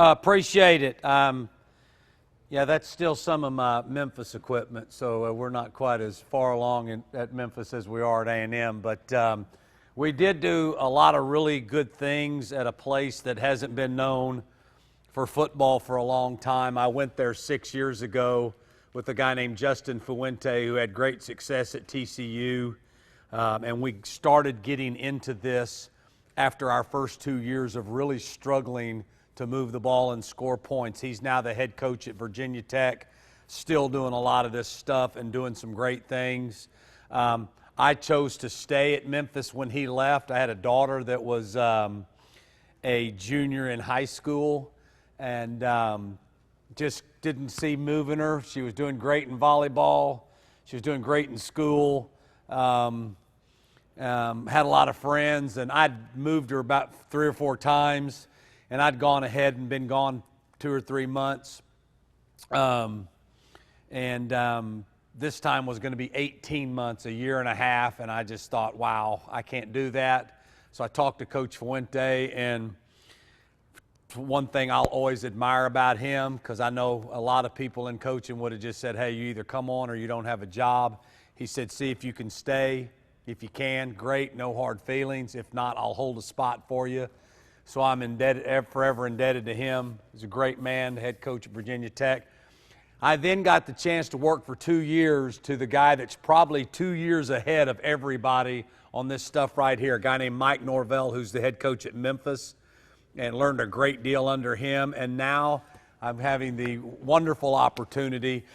Appreciate it. Yeah, that's still some of my Memphis equipment, so we're not quite as far along at Memphis as we are at A&M. But we did do a lot of really good things at a place that hasn't been known for football for a long time. I went there 6 years ago with a guy named Justin Fuente who had great success at TCU, and we started getting into this after our first 2 years of really struggling to move the ball and score points. He's now the head coach at Virginia Tech, still doing a lot of this stuff and doing some great things. I chose to stay at Memphis when he left. I had a daughter that was a junior in high school and just didn't see moving her. She was doing great in volleyball. She was doing great in school. Had a lot of friends, and I'd moved her about 3 or 4 times. And I'd gone ahead and been gone 2 or 3 months. This time was going to be 18 months, a year and a half, and I just thought, wow, I can't do that. So I talked to Coach Fuente, and one thing I'll always admire about him, because I know a lot of people in coaching would have just said, hey, you either come on or you don't have a job. He said, see if you can stay. If you can, great, no hard feelings. If not, I'll hold a spot for you. So I'm forever indebted to him. He's a great man, the head coach at Virginia Tech. I then got the chance to work for 2 years to the guy that's probably 2 years ahead of everybody on this stuff right here, a guy named Mike Norvell, who's the head coach at Memphis, and learned a great deal under him. And now I'm having the wonderful opportunity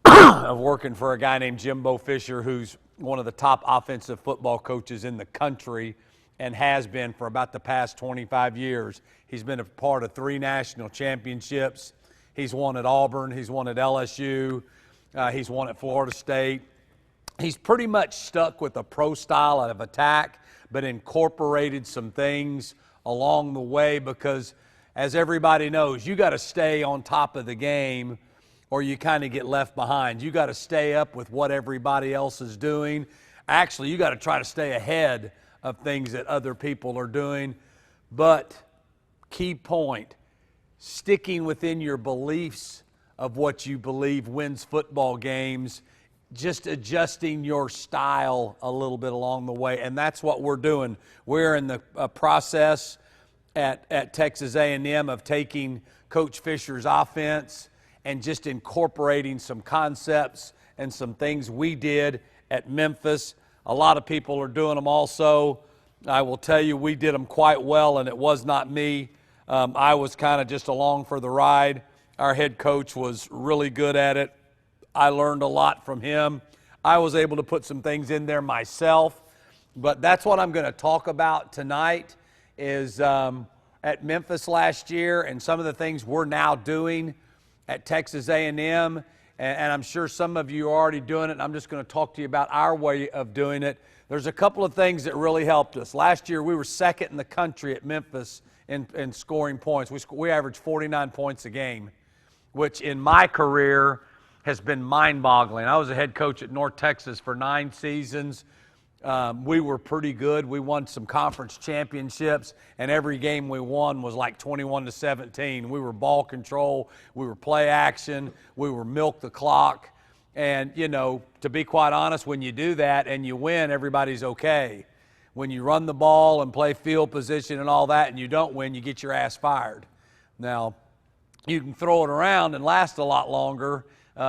of working for a guy named Jimbo Fisher, who's one of the top offensive football coaches in the country, and has been for about the past 25 years. He's been a part of 3 national championships. He's won at Auburn. He's won at LSU. He's won at Florida State. He's pretty much stuck with a pro style of attack, but incorporated some things along the way because, as everybody knows, you got to stay on top of the game or you kind of get left behind. You got to stay up with what everybody else is doing. Actually, you got to try to stay ahead of things that other people are doing. But key point, sticking within your beliefs of what you believe wins football games, just adjusting your style a little bit along the way. And that's what we're doing. We're in the process at Texas A&M of taking Coach Fisher's offense and just incorporating some concepts and some things we did at Memphis. A lot of people are doing them also. I will tell you, we did them quite well, and it was not me. I was kind of just along for the ride. Our head coach was really good at it. I learned a lot from him. I was able to put some things in there myself, but that's what I'm going to talk about tonight is at Memphis last year and some of the things we're now doing at Texas A&M. And I'm sure some of you are already doing it, and I'm just going to talk to you about our way of doing it. There's a couple of things that really helped us. Last year, we were second in the country at Memphis in scoring points. We averaged 49 points a game, which in my career has been mind-boggling. I was a head coach at North Texas for 9 seasons. We were pretty good. We won some conference championships, and every game we won was like 21-17. We were ball control. We were play action. We were milk the clock. And, you know, to be quite honest, when you do that and you win, everybody's okay. When you run the ball and play field position and all that and you don't win, you get your ass fired. Now, you can throw it around and last a lot longer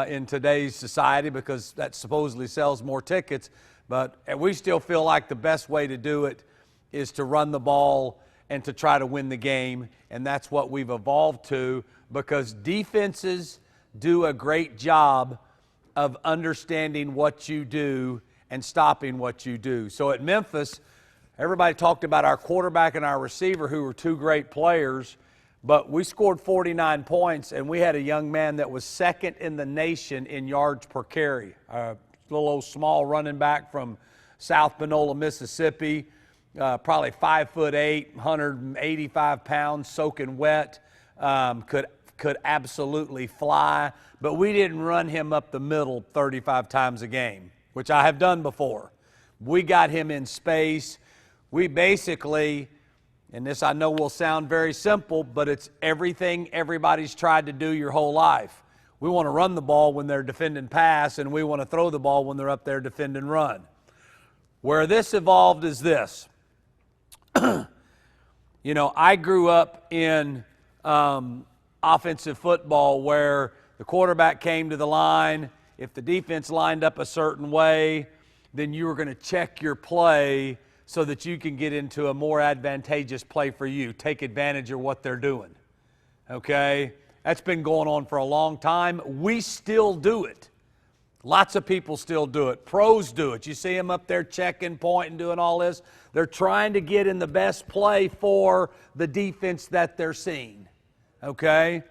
in today's society because that supposedly sells more tickets. But we still feel like the best way to do it is to run the ball and to try to win the game. And that's what we've evolved to because defenses do a great job of understanding what you do and stopping what you do. So at Memphis, everybody talked about our quarterback and our receiver who were 2 great players, but we scored 49 points, and we had a young man that was second in the nation in yards per carry. Little old small running back from South Panola, Mississippi, probably 5'8", 185 pounds, soaking wet, could absolutely fly. But we didn't run him up the middle 35 times a game, which I have done before. We got him in space. We basically And this I know will sound very simple, but it's everything everybody's tried to do your whole life. We want to run the ball when they're defending pass, and we want to throw the ball when they're up there defending run. Where this evolved is this. You know, I grew up in offensive football where the quarterback came to the line. If the defense lined up a certain way, then you were going to check your play so that you can get into a more advantageous play for you. Take advantage of what they're doing. Okay? That's been going on for a long time. We still do it. Lots of people still do it. Pros do it. You see them up there checking, pointing, doing all this. They're trying to get in the best play for the defense that they're seeing. Okay?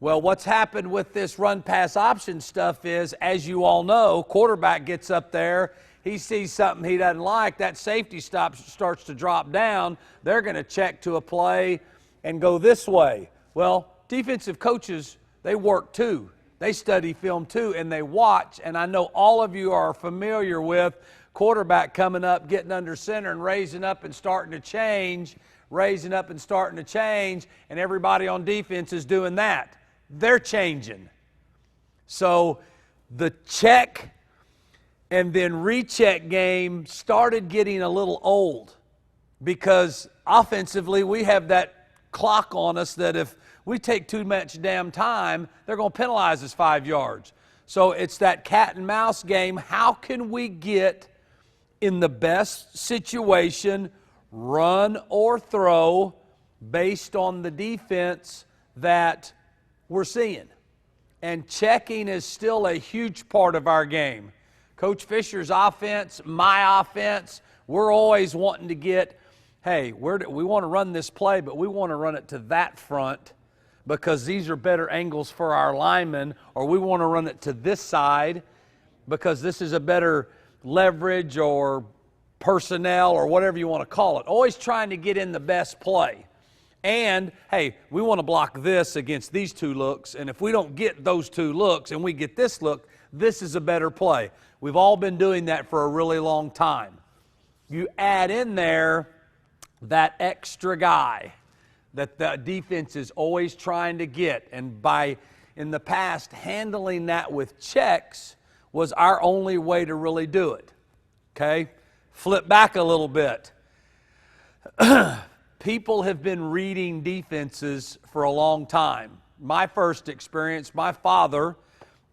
Well, what's happened with this run-pass option stuff is, as you all know, quarterback gets up there, he sees something he doesn't like, that safety starts to drop down, they're going to check to a play and go this way. Well, defensive coaches, they work too. They study film too, and they watch, and I know all of you are familiar with quarterback coming up, getting under center and raising up and starting to change, and everybody on defense is doing that. They're changing. So the check and then recheck game started getting a little old because offensively we have that clock on us that if we take too much damn time, they're going to penalize us 5 yards. So it's that cat and mouse game. How can we get in the best situation, run or throw, based on the defense that we're seeing? And checking is still a huge part of our game. Coach Fisher's offense, my offense, we're always wanting to get, hey, we want to run this play, but we want to run it to that front because these are better angles for our linemen, or we want to run it to this side because this is a better leverage or personnel or whatever you want to call it. Always trying to get in the best play. And, hey, we want to block this against these two looks, and if we don't get those two looks and we get this look, this is a better play. We've all been doing that for a really long time. You add in there that extra guy that the defense is always trying to get, and by, in the past, handling that with checks was our only way to really do it. Okay? Flip back a little bit. People have been reading defenses for a long time. My first experience, my father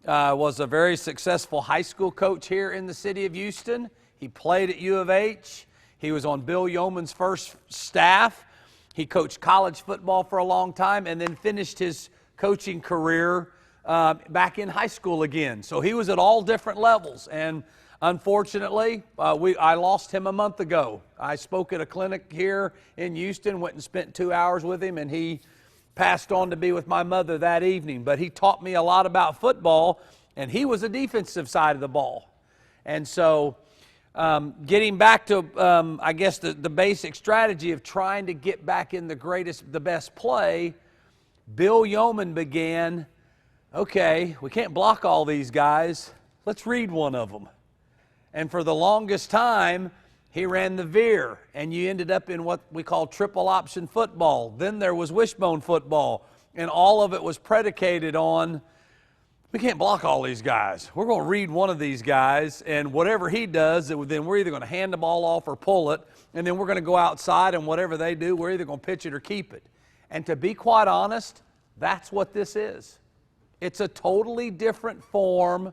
was a very successful high school coach here in the city of Houston. He played at U of H. He was on Bill Yeoman's first staff. He coached college football for a long time and then finished his coaching career back in high school again. So he was at all different levels. And unfortunately, I lost him a month ago. I spoke at a clinic here in Houston, went and spent 2 hours with him, and he passed on to be with my mother that evening. But he taught me a lot about football, and he was a defensive side of the ball. And so getting back to, I guess, the basic strategy of trying to get back in the best play, Bill Yeoman began, okay, we can't block all these guys. Let's read one of them. And for the longest time, he ran the veer, and you ended up in what we call triple option football. Then there was wishbone football, and all of it was predicated on, we can't block all these guys. We're going to read one of these guys, and whatever he does, then we're either going to hand the ball off or pull it, and then we're going to go outside, and whatever they do, we're either going to pitch it or keep it. And to be quite honest, that's what this is. It's a totally different form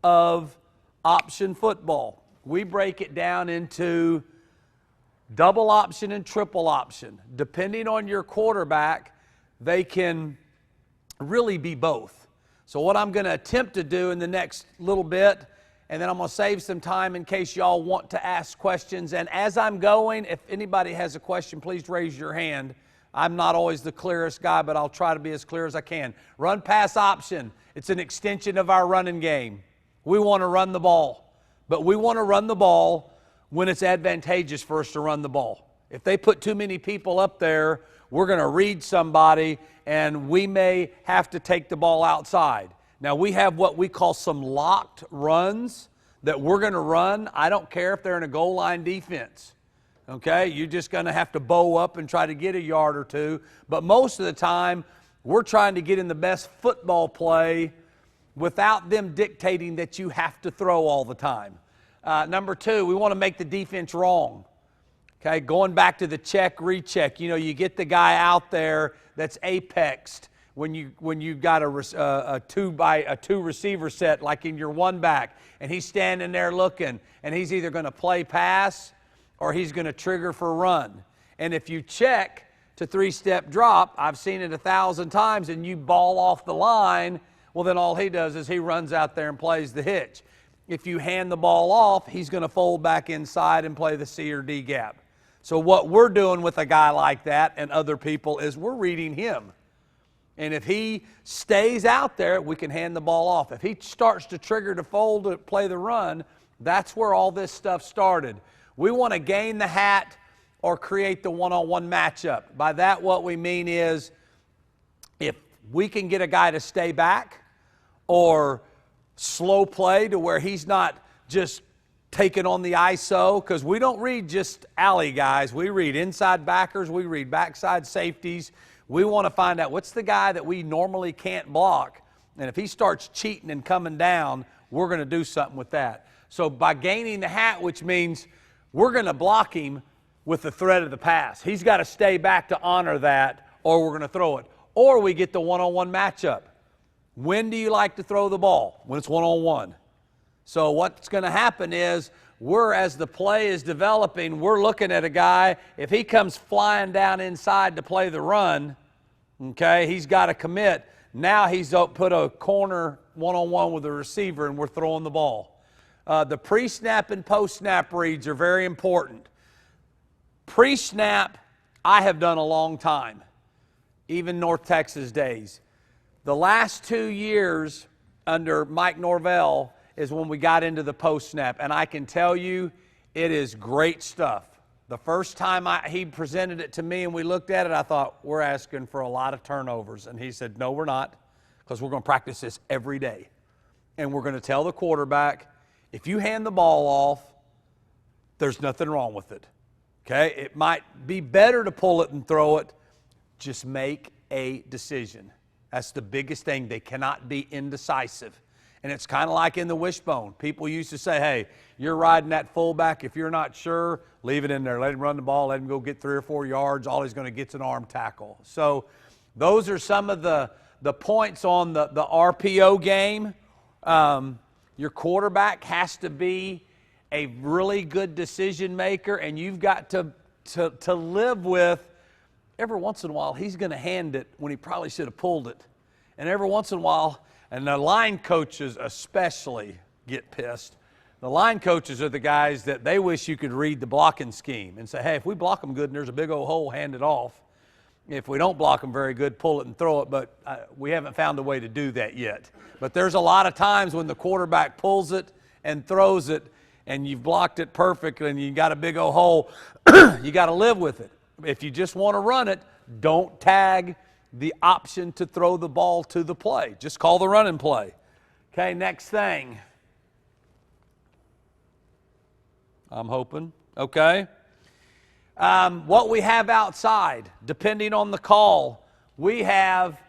of option football. We break it down into double option and triple option. Depending on your quarterback, they can really be both. So what I'm going to attempt to do in the next little bit, and then I'm going to save some time in case y'all want to ask questions. And as I'm going, if anybody has a question, please raise your hand. I'm not always the clearest guy, but I'll try to be as clear as I can. Run pass option. It's an extension of our running game. We want to run the ball. But we want to run the ball when it's advantageous for us to run the ball. If they put too many people up there, we're going to read somebody, and we may have to take the ball outside. Now, we have what we call some locked runs that we're going to run. I don't care if they're in a goal line defense. Okay, you're just going to have to bow up and try to get a yard or two. But most of the time, we're trying to get in the best football play without them dictating that you have to throw all the time. Number two, we want to make the defense wrong. Okay, going back to the check, recheck. You get the guy out there that's apexed when you've got a two receiver set like in your one back, and he's standing there looking, and he's either going to play pass or he's going to trigger for run. And if you check to three-step drop, I've seen it 1,000 times, and you ball off the line, well, then all he does is he runs out there and plays the hitch. If you hand the ball off, he's going to fold back inside and play the C or D gap. So what we're doing with a guy like that and other people is we're reading him. And if he stays out there, we can hand the ball off. If he starts to trigger to fold to play the run, that's where all this stuff started. We want to gain the hat or create the one-on-one matchup. By that, what we mean is if we can get a guy to stay back or slow play to where he's not just taking on the ISO, because we don't read just alley guys. We read inside backers. We read backside safeties. We want to find out what's the guy that we normally can't block. And if he starts cheating and coming down, we're going to do something with that. So by gaining the hat, which means we're going to block him with the threat of the pass. He's got to stay back to honor that, or we're going to throw it. Or we get the one-on-one matchup. When do you like to throw the ball? When it's one-on-one. So what's going to happen is as the play is developing, we're looking at a guy. If he comes flying down inside to play the run, okay, he's got to commit. Now he's put a corner one-on-one with the receiver, and we're throwing the ball. The pre-snap and post-snap reads are very important. Pre-snap, I have done a long time, even North Texas days. The last 2 years under Mike Norvell is when we got into the post-snap, and I can tell you it is great stuff. The first time he presented it to me and we looked at it, I thought, we're asking for a lot of turnovers. And he said, no, we're not, because we're going to practice this every day. And we're going to tell the quarterback, if you hand the ball off, there's nothing wrong with it. Okay? It might be better to pull it and throw it. Just make a decision. That's the biggest thing. They cannot be indecisive. And it's kind of like in the wishbone. People used to say, hey, you're riding that fullback. If you're not sure, leave it in there. Let him run the ball. Let him go get 3 or 4 yards. All he's going to get is an arm tackle. So those are some of the points on the RPO game. Your quarterback has to be a really good decision maker, and you've got to live with every once in a while he's going to hand it when he probably should have pulled it. And every once in a while, and the line coaches especially get pissed. The line coaches are the guys that they wish you could read the blocking scheme and say, hey, if we block them good and there's a big old hole, hand it off. If we don't block them very good, pull it and throw it. But we haven't found a way to do that yet. But there's a lot of times when the quarterback pulls it and throws it and you've blocked it perfectly and you got a big old hole, you got to live with it. If you just want to run it, don't tag the option to throw the ball to the play. Just call the running play. Okay, next thing. I'm hoping. Okay. What we have outside, depending on the call, we have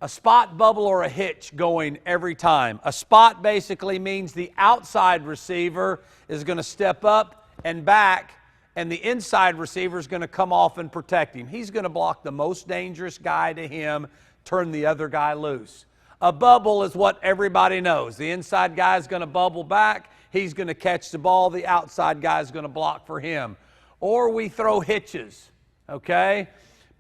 a spot, bubble, or a hitch going every time. A spot basically means the outside receiver is going to step up and back, and the inside receiver is going to come off and protect him. He's going to block the most dangerous guy to him, turn the other guy loose. A bubble is what everybody knows. The inside guy is going to bubble back. He's going to catch the ball. The outside guy is going to block for him. Or we throw hitches, okay?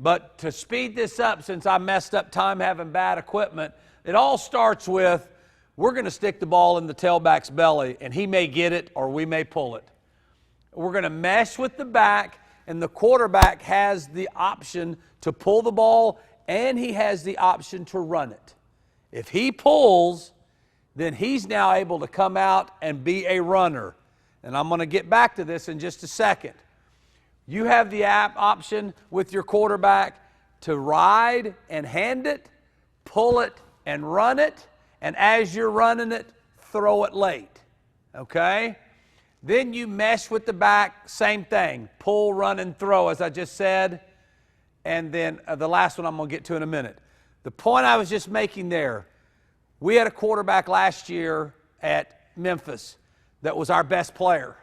But to speed this up, since I messed up time having bad equipment, it all starts with we're going to stick the ball in the tailback's belly, and he may get it or we may pull it. We're going to mesh with the back, and the quarterback has the option to pull the ball, and he has the option to run it. If he pulls, then he's now able to come out and be a runner. And I'm going to get back to this in just a second. You have the option with your quarterback to ride and hand it, pull it and run it, and as you're running it, throw it late. Okay? Then you mesh with the back, same thing. Pull, run, and throw, as I just said. And then the last one I'm going to get to in a minute. The point I was just making there, we had a quarterback last year at Memphis that was our best player.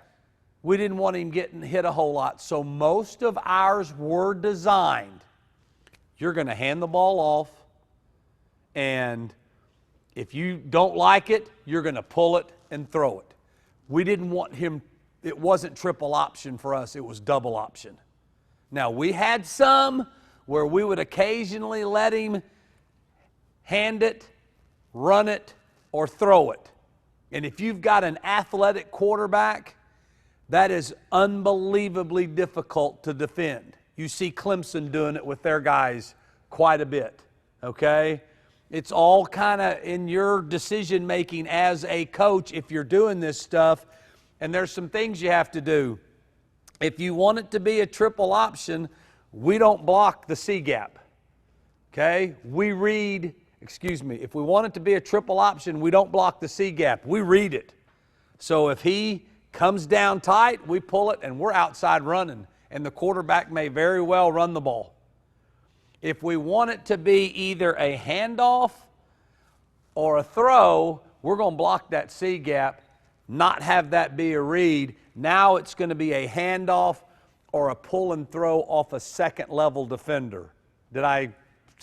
We didn't want him getting hit a whole lot. So most of ours were designed. You're going to hand the ball off, and if you don't like it, you're going to pull it and throw it. We didn't want him, it wasn't triple option for us, it was double option. Now, we had some where we would occasionally let him hand it, run it, or throw it. And if you've got an athletic quarterback, that is unbelievably difficult to defend. You see Clemson doing it with their guys quite a bit, okay? It's all kind of in your decision-making as a coach if you're doing this stuff, and there's some things you have to do. If you want it to be a triple option, we don't block the C gap, okay? If we want it to be a triple option, we don't block the C gap. We read it. So if he comes down tight, we pull it, and we're outside running, and the quarterback may very well run the ball. If we want it to be either a handoff or a throw, we're going to block that C gap, not have that be a read. Now it's going to be a handoff or a pull and throw off a second level defender. Did I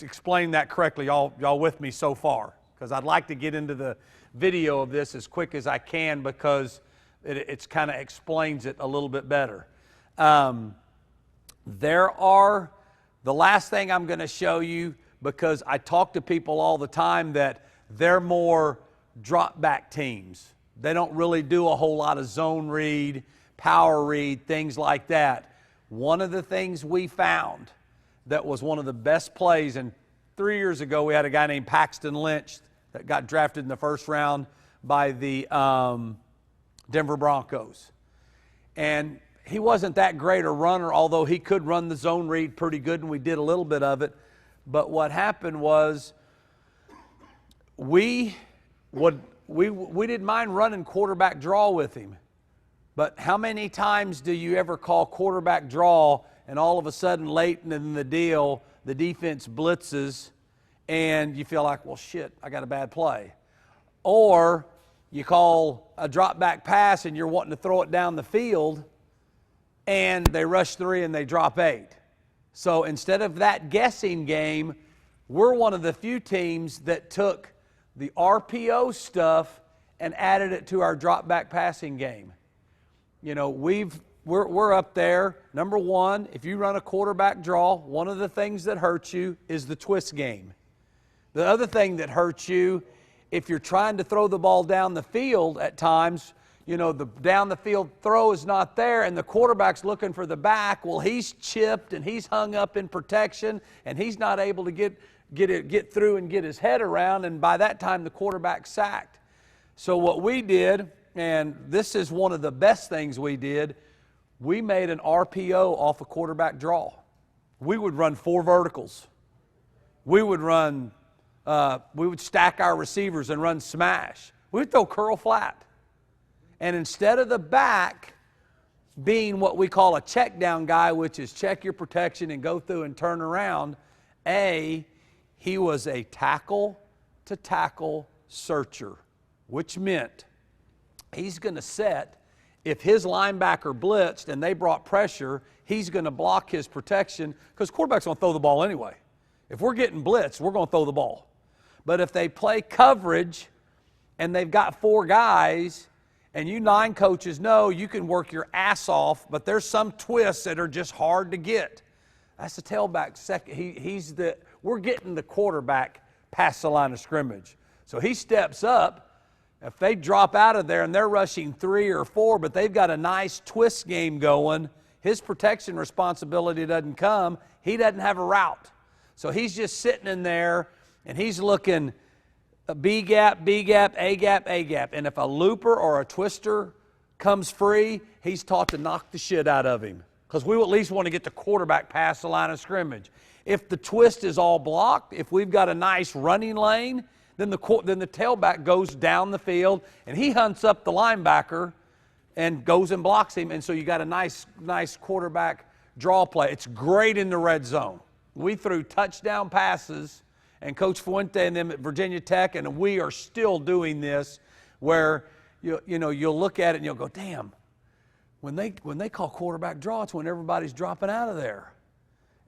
explain that correctly? Y'all with me so far? Because I'd like to get into the video of this as quick as I can because it's kind of explains it a little bit better. The last thing I'm going to show you, because I talk to people all the time that they're more drop back teams. They don't really do a whole lot of zone read, power read, things like that. One of the things we found that was one of the best plays, and 3 years ago we had a guy named Paxton Lynch that got drafted in the first round by the Denver Broncos. And he wasn't that great a runner, although he could run the zone read pretty good, and we did a little bit of it. But what happened was we didn't mind running quarterback draw with him. But how many times do you ever call quarterback draw and all of a sudden late in the deal, the defense blitzes and you feel like, well, shit, I got a bad play. Or you call a drop back pass and you're wanting to throw it down the field and they rush 3 and they drop 8. So instead of that guessing game, we're one of the few teams that took the RPO stuff and added it to our drop back passing game. You know, we're up there. Number one, if you run a quarterback draw, one of the things that hurts you is the twist game. The other thing that hurts you, if you're trying to throw the ball down the field at times, you know, the down the field throw is not there and the quarterback's looking for the back. Well, he's chipped and he's hung up in protection and he's not able to get through and get his head around, and by that time the quarterback's sacked. So what we did, and this is one of the best things we did, we made an RPO off a quarterback draw. We would run 4 verticals. We would stack our receivers and run smash. We would throw curl flat. And instead of the back being what we call a check down guy, which is check your protection and go through and turn around, he was a tackle to tackle searcher, which meant he's going to set, if his linebacker blitzed and they brought pressure, he's going to block his protection because quarterback's going to throw the ball anyway. If we're getting blitzed, we're going to throw the ball. But if they play coverage and they've got 4 guys, and you 9 coaches know you can work your ass off, but there's some twists that are just hard to get. That's the tailback second. We're getting the quarterback past the line of scrimmage. So he steps up. If they drop out of there and they're rushing 3 or 4, but they've got a nice twist game going, his protection responsibility doesn't come. He doesn't have a route. So he's just sitting in there and he's looking a B gap, B gap, A gap, A gap. And if a looper or a twister comes free, he's taught to knock the shit out of him, because we at least want to get the quarterback past the line of scrimmage. If the twist is all blocked, if we've got a nice running lane, then the tailback goes down the field and he hunts up the linebacker and goes and blocks him. And so you got a nice quarterback draw play. It's great in the red zone. We threw touchdown passes, and Coach Fuente and them at Virginia Tech, and we are still doing this, where you'll look at it and you'll go, damn, when they call quarterback draw, it's when everybody's dropping out of there.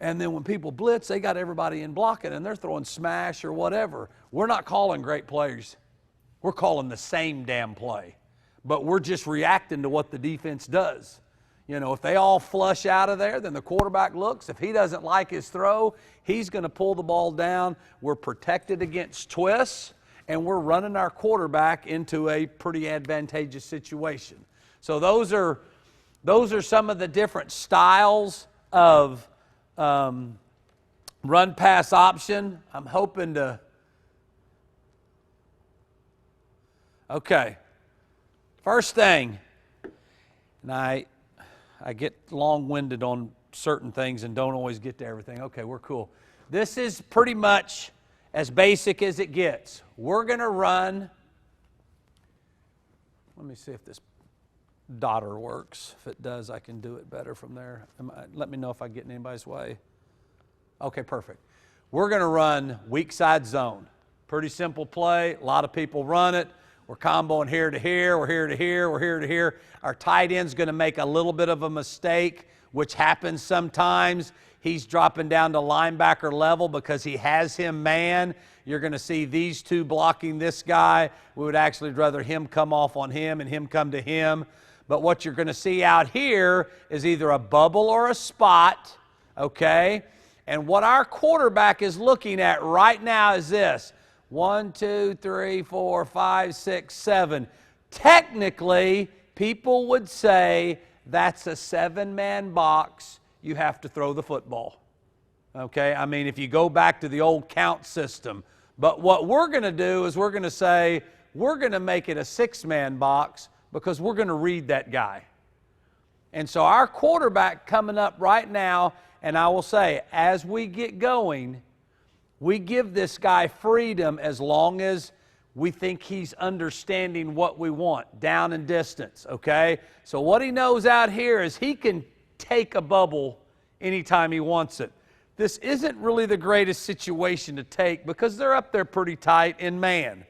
And then when people blitz, they got everybody in blocking, and they're throwing smash or whatever. We're not calling great plays. We're calling the same damn play. But we're just reacting to what the defense does. If they all flush out of there, then the quarterback looks. If he doesn't like his throw, he's going to pull the ball down. We're protected against twists, and we're running our quarterback into a pretty advantageous situation. So those are some of the different styles of run-pass option. I'm hoping to... Okay. First thing, and I get long-winded on certain things and don't always get to everything. Okay, we're cool. This is pretty much as basic as it gets. We're going to run... Let me see if this dotter works. If it does, I can do it better from there. Let me know if I get in anybody's way. Okay, perfect. We're going to run weak side zone. Pretty simple play. A lot of people run it. We're comboing here to here. We're here to here. We're here to here. Our tight end's going to make a little bit of a mistake, which happens sometimes. He's dropping down to linebacker level because he has him man. You're going to see these two blocking this guy. We would actually rather him come off on him and him come to him. But what you're going to see out here is either a bubble or a spot, okay? And what our quarterback is looking at right now is this. 1, 2, 3, 4, 5, 6, 7. Technically, people would say that's a 7-man box. You have to throw the football. Okay? I mean, if you go back to the old count system. But what we're going to do is we're going to say we're going to make it a 6-man box because we're going to read that guy. And so our quarterback coming up right now, and I will say, as we get going, we give this guy freedom as long as we think he's understanding what we want, down and distance, okay? So what he knows out here is he can take a bubble anytime he wants it. This isn't really the greatest situation to take because they're up there pretty tight in man.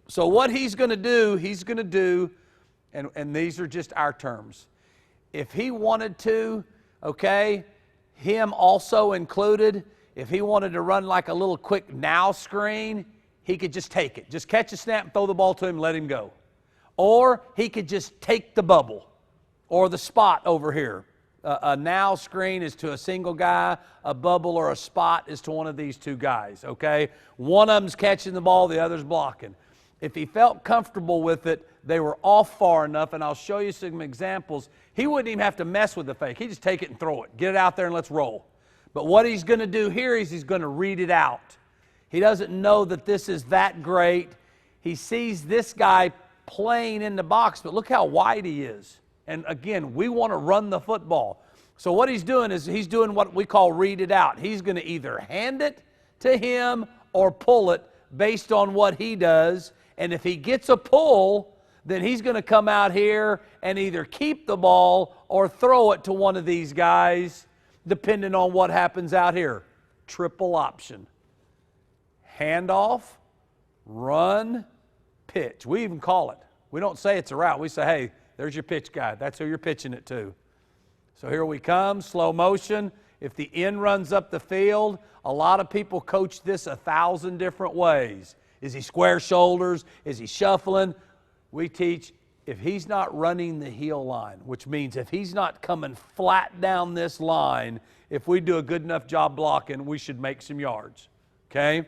So what he's going to do, and these are just our terms. If he wanted to, okay, him also included, if he wanted to run like a little quick now screen, he could just take it. Just catch a snap and throw the ball to him and let him go. Or he could just take the bubble or the spot over here. A now screen is to a single guy. A bubble or a spot is to one of these two guys, okay? One of them's catching the ball, the other's blocking. If he felt comfortable with it, they were off far enough, and I'll show you some examples. He wouldn't even have to mess with the fake. He'd just take it and throw it. Get it out there and let's roll. But what he's going to do here is he's going to read it out. He doesn't know that this is that great. He sees this guy playing in the box, but look how wide he is. And again, we want to run the football. So what he's doing is he's doing what we call read it out. He's going to either hand it to him or pull it based on what he does. And if he gets a pull, then he's going to come out here and either keep the ball or throw it to one of these guys, depending on what happens out here. Triple option. Handoff, run, pitch. We even call it. We don't say it's a route. We say, hey, there's your pitch guy. That's who you're pitching it to. So here we come, slow motion. If the end runs up the field, a lot of people coach this 1,000 different ways. Is he square shoulders? Is he shuffling? We teach if he's not running the heel line, which means if he's not coming flat down this line, if we do a good enough job blocking, we should make some yards, okay?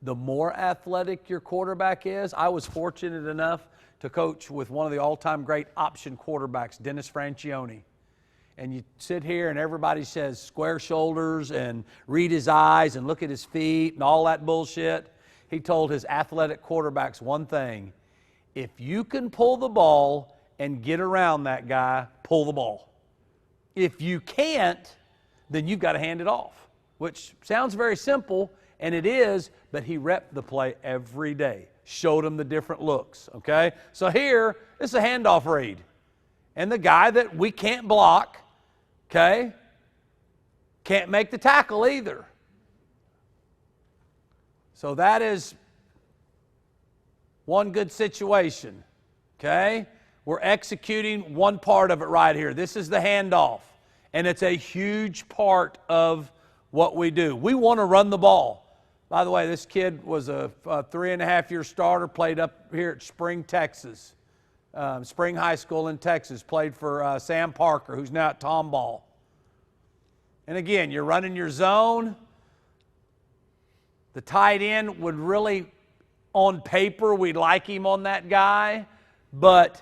The more athletic your quarterback is, I was fortunate enough to coach with one of the all-time great option quarterbacks, Dennis Franchione. And you sit here and everybody says square shoulders and read his eyes and look at his feet and all that bullshit. He told his athletic quarterbacks one thing: if you can pull the ball and get around that guy, pull the ball. If you can't, then you've got to hand it off, which sounds very simple, and it is, but he repped the play every day, showed him the different looks, okay? So here, it's a handoff read. and the guy that we can't block, okay, can't make the tackle either. So that is one good situation, okay? We're executing one part of it right here. This is the handoff, and it's a huge part of what we do. We want to run the ball. By the way, this kid was a 3.5-year starter, played up here at Spring, Texas. Spring High School in Texas, played for Sam Parker, who's now at Tomball. And again, you're running your zone. The tight end would really, on paper, we'd like him on that guy, but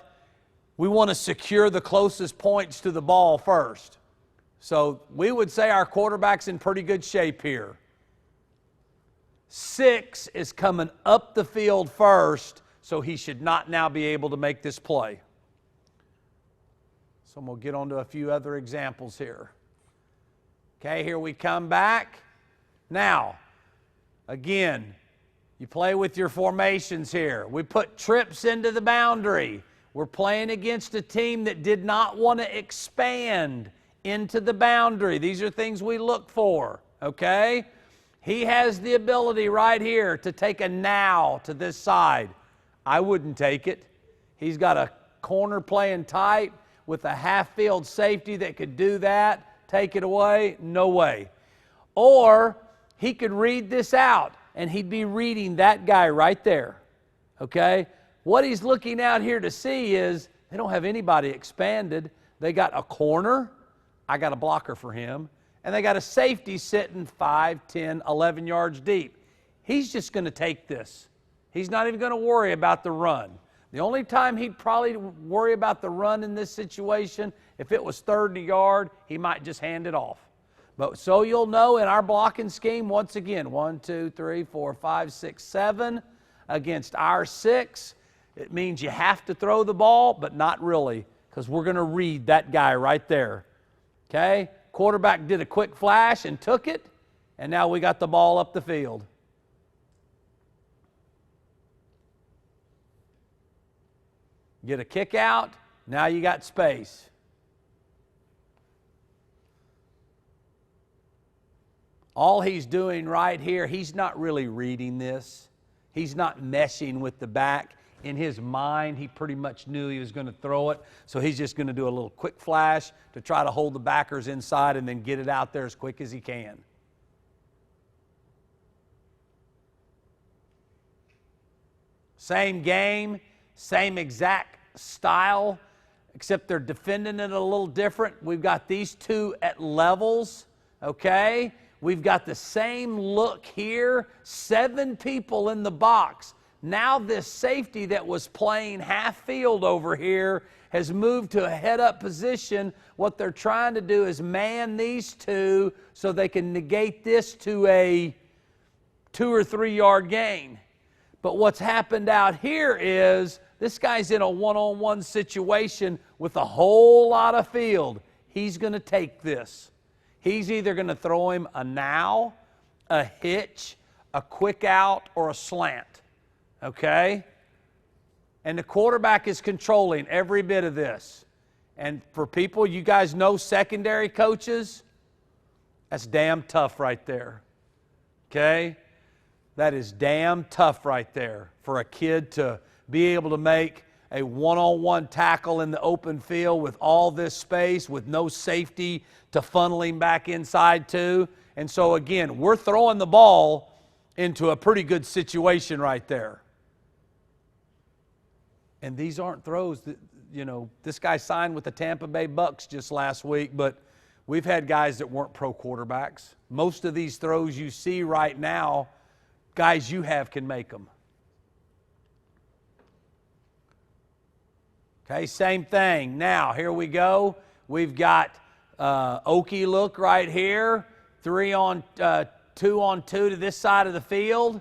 we want to secure the closest points to the ball first. So we would say our quarterback's in pretty good shape here. 6 is coming up the field first, so he should not now be able to make this play. So we'll get on to a few other examples here. Okay, here we come back. Now, again, you play with your formations here. We put trips into the boundary. We're playing against a team that did not want to expand into the boundary. These are things we look for, okay? He has the ability right here to take a now to this side. I wouldn't take it. He's got a corner playing tight with a half-field safety that could do that. Take it away? No way. Or he could read this out, and he'd be reading that guy right there, okay? What he's looking out here to see is they don't have anybody expanded. They got a corner. I got a blocker for him. And they got a safety sitting 5, 10, 11 yards deep. He's just going to take this. He's not even going to worry about the run. The only time he'd probably worry about the run in this situation, if it was 3rd and a yard, he might just hand it off. But so you'll know in our blocking scheme, once again, 1, 2, 3, 4, 5, 6, 7 against our 6. It means you have to throw the ball, but not really, because we're going to read that guy right there. Okay? Quarterback did a quick flash and took it, and now we got the ball up the field. Get a kick out, now you got space. All he's doing right here, he's not really reading this. He's not meshing with the back. In his mind, he pretty much knew he was going to throw it, so he's just going to do a little quick flash to try to hold the backers inside and then get it out there as quick as he can. Same game, same exact style, except they're defending it a little different. We've got these two at levels, okay? We've got the same look here, 7 people in the box. Now this safety that was playing half field over here has moved to a head-up position. What they're trying to do is man these two so they can negate this to a 2 or 3 yard gain. But what's happened out here is this guy's in a one-on-one situation with a whole lot of field. He's going to take this. He's either going to throw him a now, a hitch, a quick out, or a slant. Okay? And the quarterback is controlling every bit of this. And for people, you guys know secondary coaches, that's damn tough right there. Okay? That is damn tough right there for a kid to be able to make a one-on-one tackle in the open field with all this space, with no safety to funnel him back inside to. And so again, we're throwing the ball into a pretty good situation right there. And these aren't throws that, this guy signed with the Tampa Bay Bucks just last week, but we've had guys that weren't pro quarterbacks. Most of these throws you see right now, guys you have can make them. Okay, same thing. Now, here we go. We've got Okie look right here. 2 on 2 to this side of the field.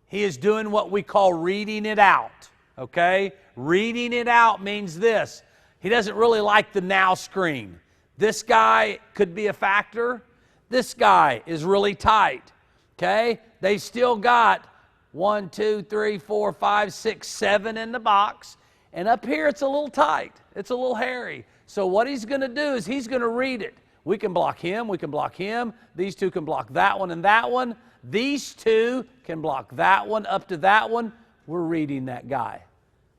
He is doing what we call reading it out, okay? Reading it out means this. He doesn't really like the now screen. This guy could be a factor. This guy is really tight, okay? They've still got 1, 2, 3, 4, 5, 6, 7 in the box, And up here, it's a little tight. It's a little hairy. So what he's going to do is he's going to read it. We can block him. We can block him. These two can block that one and that one. These two can block that one up to that one. We're reading that guy.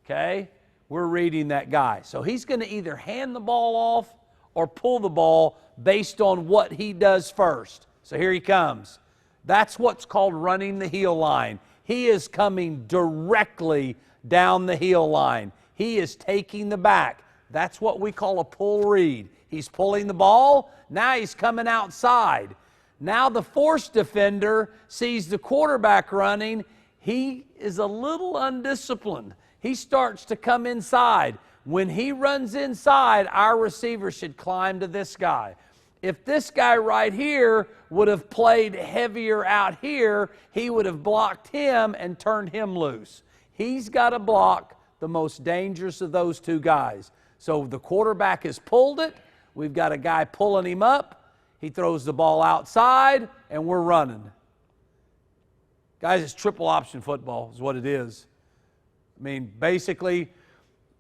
Okay? We're reading that guy. So he's going to either hand the ball off or pull the ball based on what he does first. So here he comes. That's what's called running the heel line. He is coming directly down the heel line. He is taking the back. That's what we call a pull read. He's pulling the ball. Now he's coming outside. Now the force defender sees the quarterback running. He is a little undisciplined. He starts to come inside. When he runs inside, our receiver should climb to this guy. If this guy right here would have played heavier out here, he would have blocked him and turned him loose. He's got to block the most dangerous of those two guys. So the quarterback has pulled it. We've got a guy pulling him up. He throws the ball outside, and we're running. Guys, it's triple option football is what it is. I mean, basically,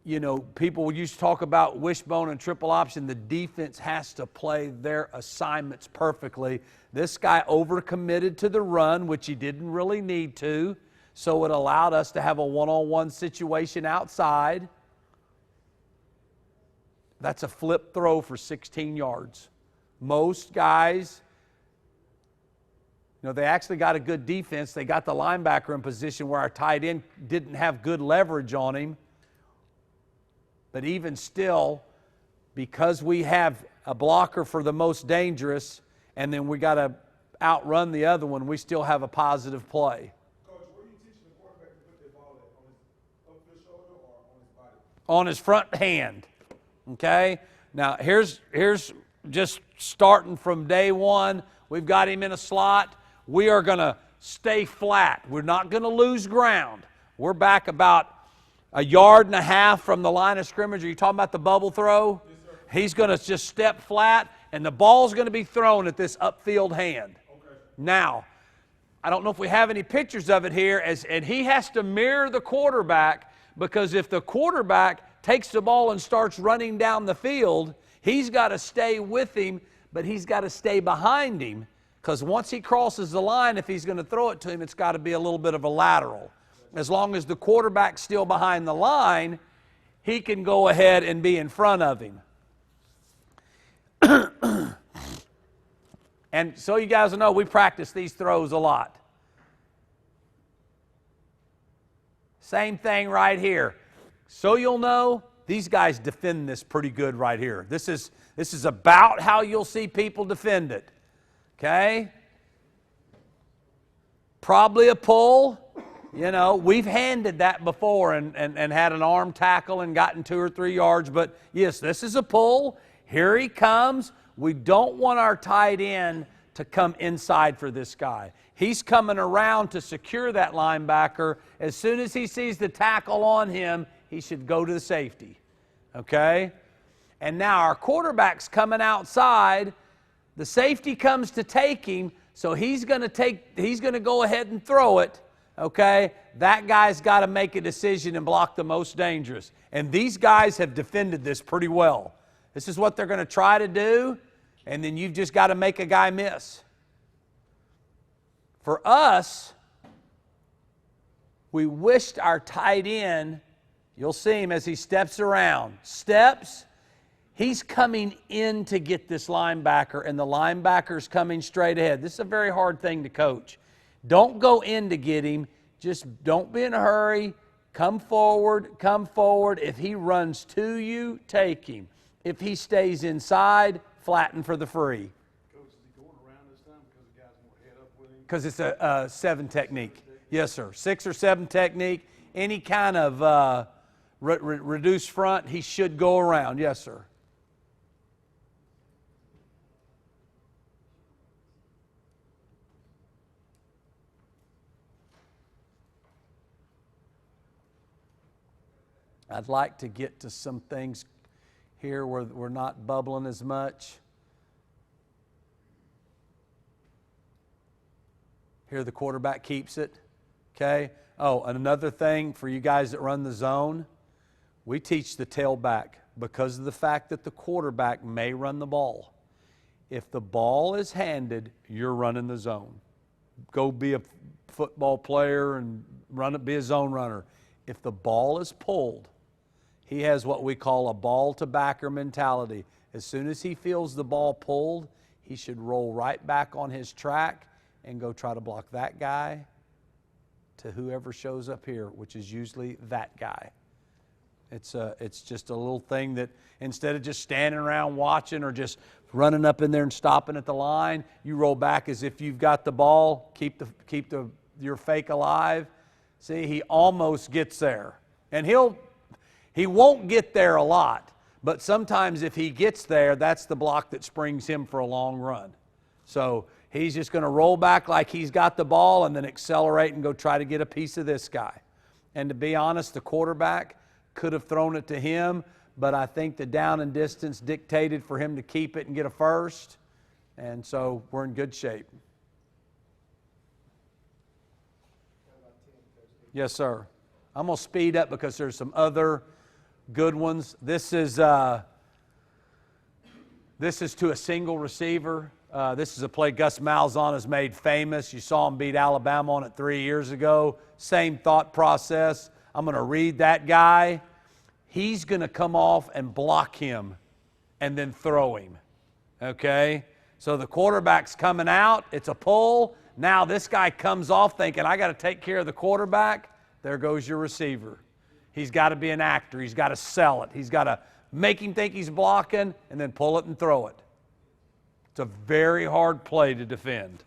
you know, people used to talk about wishbone and triple option. The defense has to play their assignments perfectly. This guy overcommitted to the run, which he didn't really need to, so it allowed us to have a one-on-one situation outside. That's a flip throw for 16 yards. Most guys, you know, they actually got a good defense. They got the linebacker in position where our tight end didn't have good leverage on him. But even still, because we have a blocker for the most dangerous, and then we got to outrun the other one, we still have a positive play. Coach, where are you teaching the quarterback to put the ball at? On his shoulder or on his body? On his front hand. Okay? Now, here's just starting from day one. We've got him in a slot. We are going to stay flat. We're not going to lose ground. We're back about a yard and a half from the line of scrimmage. Are you talking about the bubble throw? Yes, sir. He's going to just step flat, and the ball's going to be thrown at this upfield hand. Okay. Now, I don't know if we have any pictures of it here, and he has to mirror the quarterback, because if the quarterback takes the ball and starts running down the field, he's got to stay with him, but he's got to stay behind him, because once he crosses the line, if he's going to throw it to him, it's got to be a little bit of a lateral. As long as the quarterback's still behind the line, he can go ahead and be in front of him. And so you guys know we practice these throws a lot. Same thing right here. So you'll know, these guys defend this pretty good right here. This is about how you'll see people defend it. Okay? Probably a pull. You know, we've handed that before and had an arm tackle and gotten 2 or 3 yards. But, yes, this is a pull. Here he comes. We don't want our tight end to come inside for this guy. He's coming around to secure that linebacker. As soon as he sees the tackle on him, he should go to the safety. Okay? And now our quarterback's coming outside. The safety comes to take him, so he's going to go ahead and throw it. Okay, that guy's got to make a decision and block the most dangerous. And these guys have defended this pretty well. This is what they're going to try to do, and then you've just got to make a guy miss. For us, we wished our tight end, you'll see him as he steps around. Steps, he's coming in to get this linebacker, and the linebacker's coming straight ahead. This is a very hard thing to coach. Don't go in to get him. Just don't be in a hurry. Come forward, come forward. If he runs to you, take him. If he stays inside, flatten for the free. Coach, is he going around this time because the guy's more head up with him? Because it's a 7 technique. Yes, sir. 6 or 7 technique. Any kind of reduced front, he should go around. Yes, sir. I'd like to get to some things here where we're not bubbling as much. Here the quarterback keeps it. Okay? Oh, and another thing for you guys that run the zone, We teach the tailback because of the fact that the quarterback may run the ball. If the ball is handed, you're running the zone. Go be a football player and be a zone runner. If the ball is pulled, he has what we call a ball to backer mentality. As soon as he feels the ball pulled, he should roll right back on his track and go try to block that guy to whoever shows up here, which is usually that guy. It's just a little thing that instead of just standing around watching or just running up in there and stopping at the line, you roll back as if you've got the ball, keep your fake alive. See, he almost gets there. And he won't get there a lot, but sometimes if he gets there, that's the block that springs him for a long run. So he's just going to roll back like he's got the ball and then accelerate and go try to get a piece of this guy. And to be honest, the quarterback could have thrown it to him, but I think the down and distance dictated for him to keep it and get a first. And so we're in good shape. Yes, sir. I'm going to speed up because there's some other good ones. This is to a single receiver. This is a play Gus Malzahn has made famous. You saw him beat Alabama on it 3 years ago. Same thought process. I'm going to read that guy. He's going to come off and block him and then throw him. Okay? So the quarterback's coming out. It's a pull. Now this guy comes off thinking, I got to take care of the quarterback. There goes your receiver. He's got to be an actor. He's got to sell it. He's got to make him think he's blocking and then pull it and throw it. It's a very hard play to defend.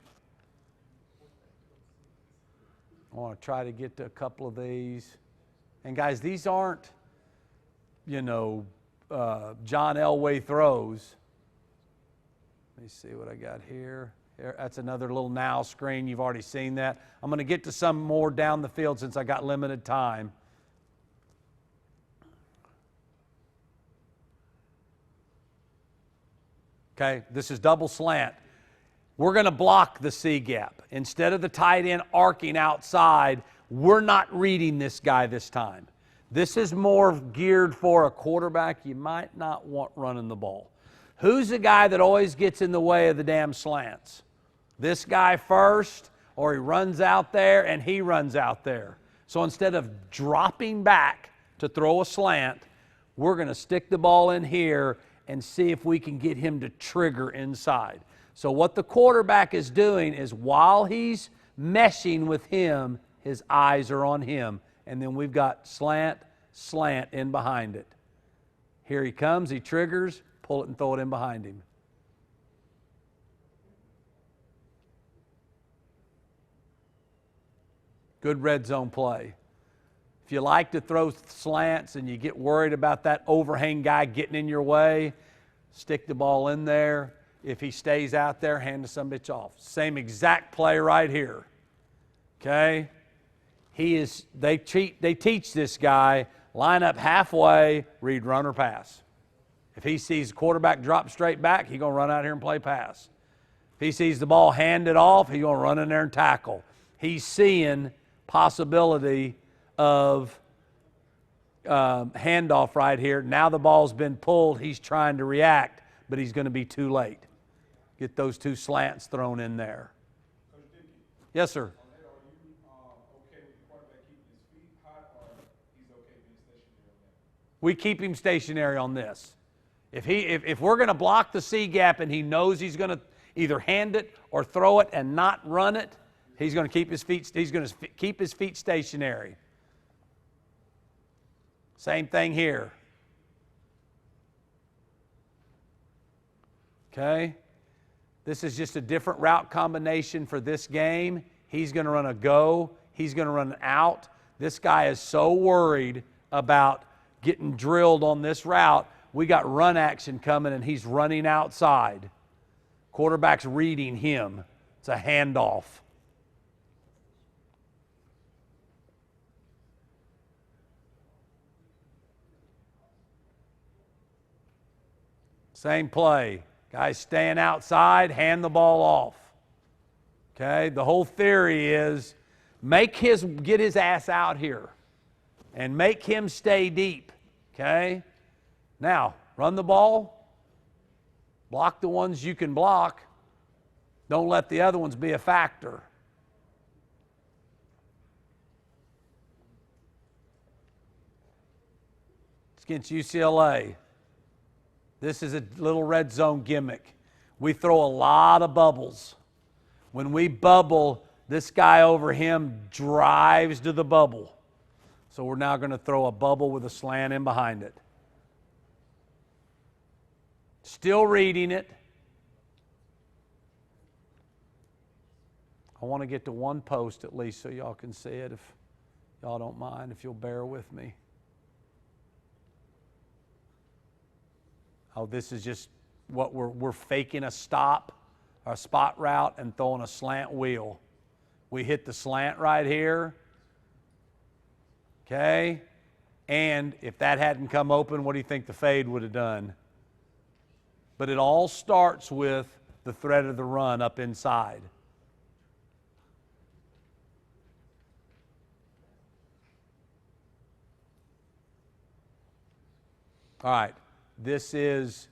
I want to try to get to a couple of these. And guys, these aren't, John Elway throws. Let me see what I got here. That's another little now screen. You've already seen that. I'm going to get to some more down the field since I got limited time. Okay, this is double slant. We're going to block the C gap. Instead of the tight end arcing outside, we're not reading this guy this time. This is more geared for a quarterback you might not want running the ball. Who's the guy that always gets in the way of the damn slants? This guy first, or he runs out there and he runs out there. So instead of dropping back to throw a slant, we're going to stick the ball in here and see if we can get him to trigger inside. So what the quarterback is doing is while he's meshing with him, his eyes are on him. And then we've got slant, slant in behind it. Here he comes, he triggers, pull it and throw it in behind him. Good red zone play. If you like to throw slants and you get worried about that overhang guy getting in your way, stick the ball in there. If he stays out there, hand some bitch off. Same exact play right here. Okay? They teach this guy, line up halfway, read run or pass. If he sees the quarterback drop straight back, he's going to run out here and play pass. If he sees the ball handed off, he's going to run in there and tackle. He's seeing possibility of handoff right here. Now the ball's been pulled. He's trying to react, but he's going to be too late. Get those two slants thrown in there. Coach Dickey, Yes, sir. on that, are you okay with the quarterback keeping his feet hot, or he's okay being stationary on that? We keep him stationary on this. If we're going to block the C gap and he knows he's going to either hand it or throw it and not run it, he's going to keep his feet stationary. Same thing here. Okay? This is just a different route combination for this game. He's going to run a go. He's going to run an out. This guy is so worried about getting drilled on this route. We got run action coming and he's running outside. Quarterback's reading him. It's a handoff. Same play. Guys staying outside, hand the ball off. Okay? The whole theory is get his ass out here and make him stay deep. Okay? Now, run the ball. Block the ones you can block. Don't let the other ones be a factor. It's against UCLA. This is a little red zone gimmick. We throw a lot of bubbles. When we bubble, this guy over him drives to the bubble. So we're now going to throw a bubble with a slant in behind it. Still reading it. I want to get to one post at least so y'all can see it, if y'all don't mind, if you'll bear with me. Oh, this is just what we're faking a stop, a spot route, and throwing a slant wheel. We hit the slant right here. Okay? And if that hadn't come open, what do you think the fade would have done? But it all starts with the threat of the run up inside. All right. This is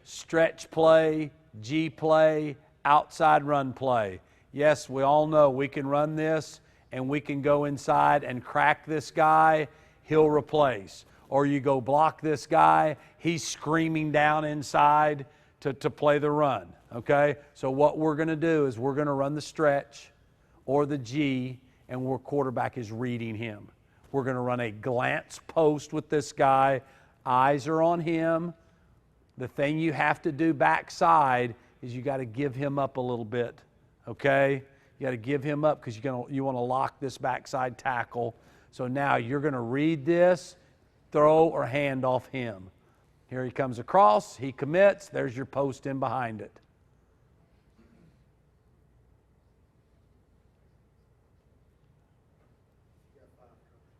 stretch play, G play, outside run play. Yes, we all know we can run this and we can go inside and crack this guy, he'll replace. Or you go block this guy, he's screaming down inside to play the run, okay? So what we're going to do is we're going to run the stretch or the G, and our quarterback is reading him. We're going to run a glance post with this guy. Eyes are on him. The thing you have to do backside is you got to give him up a little bit, okay? You got to give him up because you want to lock this backside tackle. So now you're going to read this, throw or hand off him. Here he comes across, he commits, there's your post in behind it.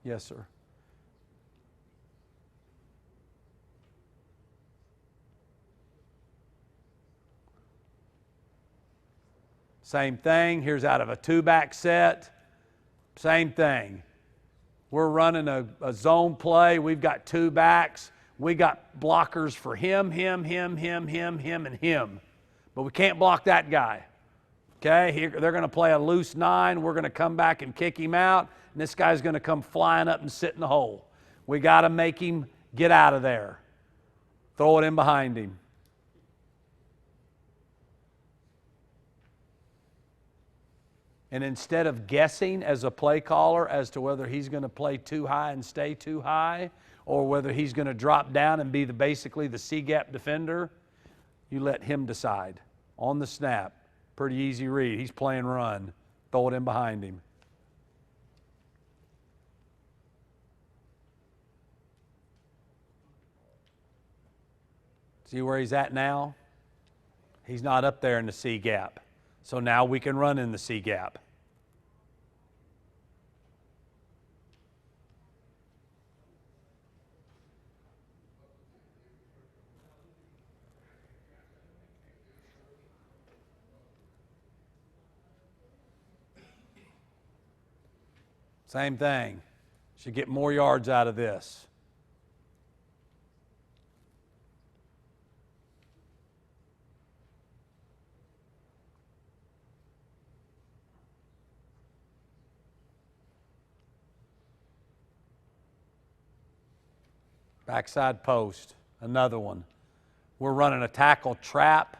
Yes, sir. Same thing. Here's out of a two-back set. Same thing. We're running a zone play. We've got two backs. We got blockers for him, and him. But we can't block that guy. Okay? Here, they're going to play a loose 9. We're going to come back and kick him out. And this guy's going to come flying up and sit in the hole. We got to make him get out of there. Throw it in behind him. And instead of guessing as a play caller as to whether he's going to play too high and stay too high, or whether he's going to drop down and be basically the C-gap defender, you let him decide. On the snap, pretty easy read. He's playing run. Throw it in behind him. See where he's at now? He's not up there in the C-gap. So now we can run in the C-gap. Same thing. Should get more yards out of this. Backside post, another one. We're running a tackle trap,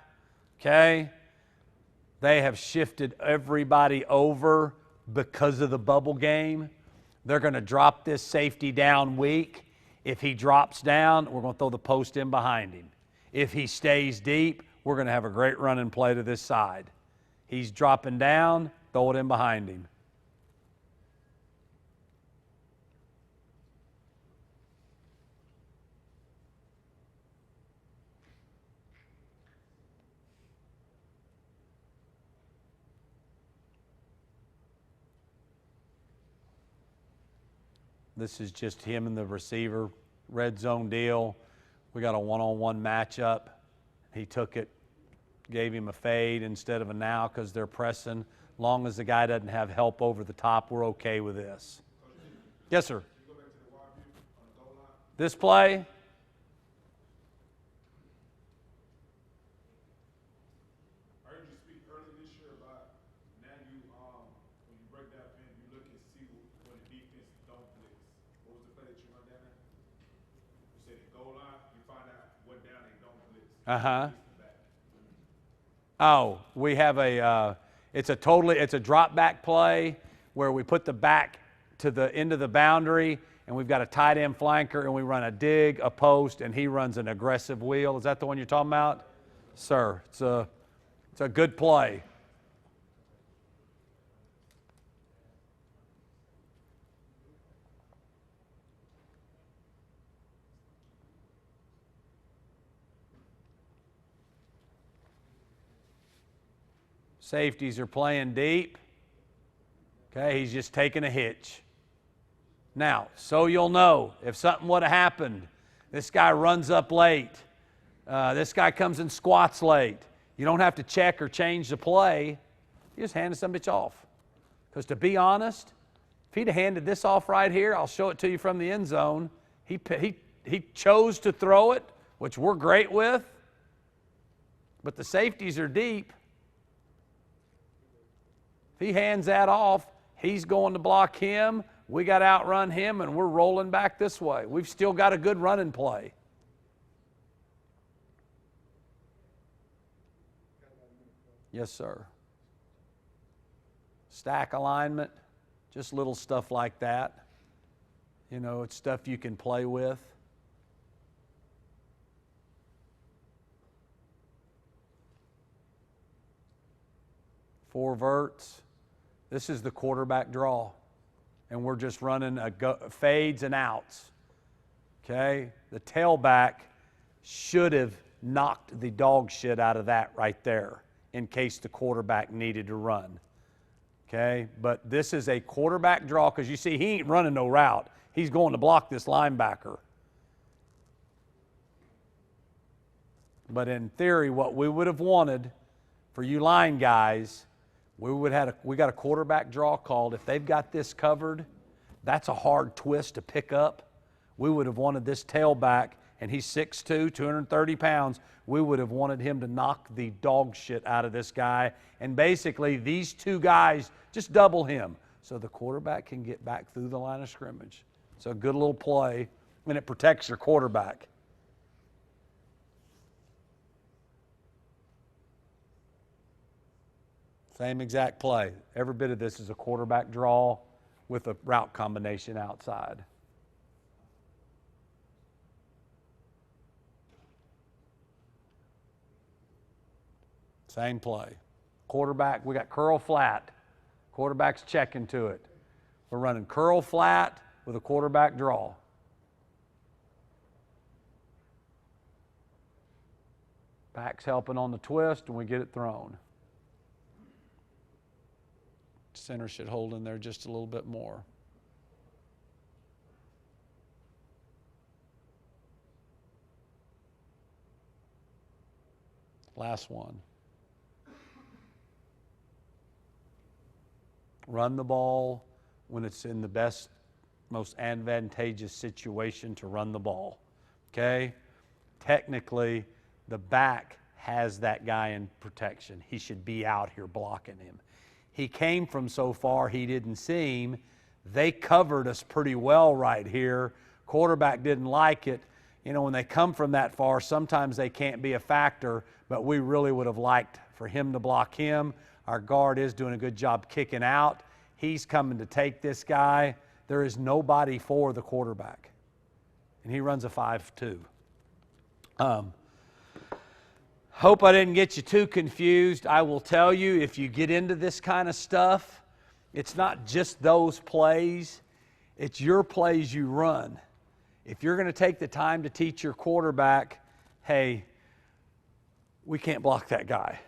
okay? They have shifted everybody over because of the bubble game. They're going to drop this safety down weak. If he drops down, we're going to throw the post in behind him. If he stays deep, we're going to have a great run and play to this side. He's dropping down, throw it in behind him. This is just him and the receiver, red zone deal. We got a one-on-one matchup. He took it, gave him a fade instead of a now because they're pressing. Long as the guy doesn't have help over the top, we're okay with this. Yes, sir. This play, I heard you speak earlier this year about now you when you break down film, you look and see when the defense don't blitz. What was the play that you run down there? You said the goal line, you find out what down they don't blitz. Oh, we have it's a drop back play where we put the back to the end of the boundary and we've got a tight end flanker and we run a dig, a post, and he runs an aggressive wheel. Is that the one you're talking about? Sir, it's a good play. Safeties are playing deep. Okay, he's just taking a hitch. Now, so you'll know, if something would have happened, this guy runs up late, this guy comes and squats late, you don't have to check or change the play. You just hand some bitch off. Because to be honest, if he'd have handed this off right here, I'll show it to you from the end zone. He chose to throw it, which we're great with, but the safeties are deep. If he hands that off, he's going to block him. We got to outrun him, and we're rolling back this way. We've still got a good running play. Yes, sir. Stack alignment, just little stuff like that. You know, it's stuff you can play with. Four verts. This is the quarterback draw. And we're just running fades and outs. Okay? The tailback should have knocked the dog shit out of that right there in case the quarterback needed to run. Okay? But this is a quarterback draw because you see he ain't running no route. He's going to block this linebacker. But in theory, what we would have wanted for you line guys, we got a quarterback draw called. If they've got this covered, that's a hard twist to pick up. We would have wanted this tailback, and he's 6'2", 230 pounds. We would have wanted him to knock the dog shit out of this guy. And basically, these two guys just double him so the quarterback can get back through the line of scrimmage. It's a good little play, and it protects your quarterback. Same exact play. Every bit of this is a quarterback draw with a route combination outside. Same play. Quarterback, we got curl flat. Quarterback's checking to it. We're running curl flat with a quarterback draw. Back's helping on the twist, and we get it thrown. Center should hold in there just a little bit more. Last one. Run the ball when it's in the best, most advantageous situation to run the ball. Okay? Technically, the back has that guy in protection. He should be out here blocking him. He came from so far he didn't seem. They covered us pretty well right here. Quarterback didn't like it. You know, when they come from that far, sometimes they can't be a factor, but we really would have liked for him to block him. Our guard is doing a good job kicking out. He's coming to take this guy. There is nobody for the quarterback. And he runs a 5-2. Hope I didn't get you too confused. I will tell you, if you get into this kind of stuff, it's not just those plays. It's your plays you run. If you're going to take the time to teach your quarterback, hey, we can't block that guy.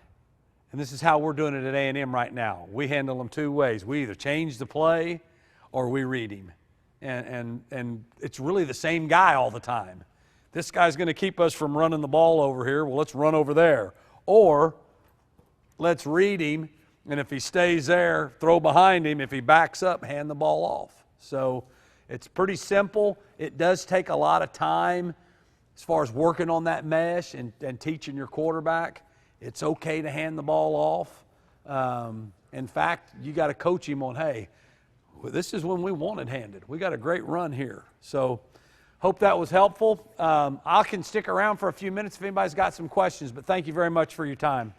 And this is how we're doing it at A&M right now. We handle them two ways. We either change the play or we read him. And it's really the same guy all the time. This guy's going to keep us from running the ball over here. Well, let's run over there. Or let's read him, and if he stays there, throw behind him. If he backs up, hand the ball off. So It's pretty simple. It does take a lot of time as far as working on that mesh and teaching your quarterback. It's okay to hand the ball off. In fact, you got to coach him on, hey, this is when we want it handed. We got a great run here. So hope that was helpful. I can stick around for a few minutes if anybody's got some questions, but thank you very much for your time.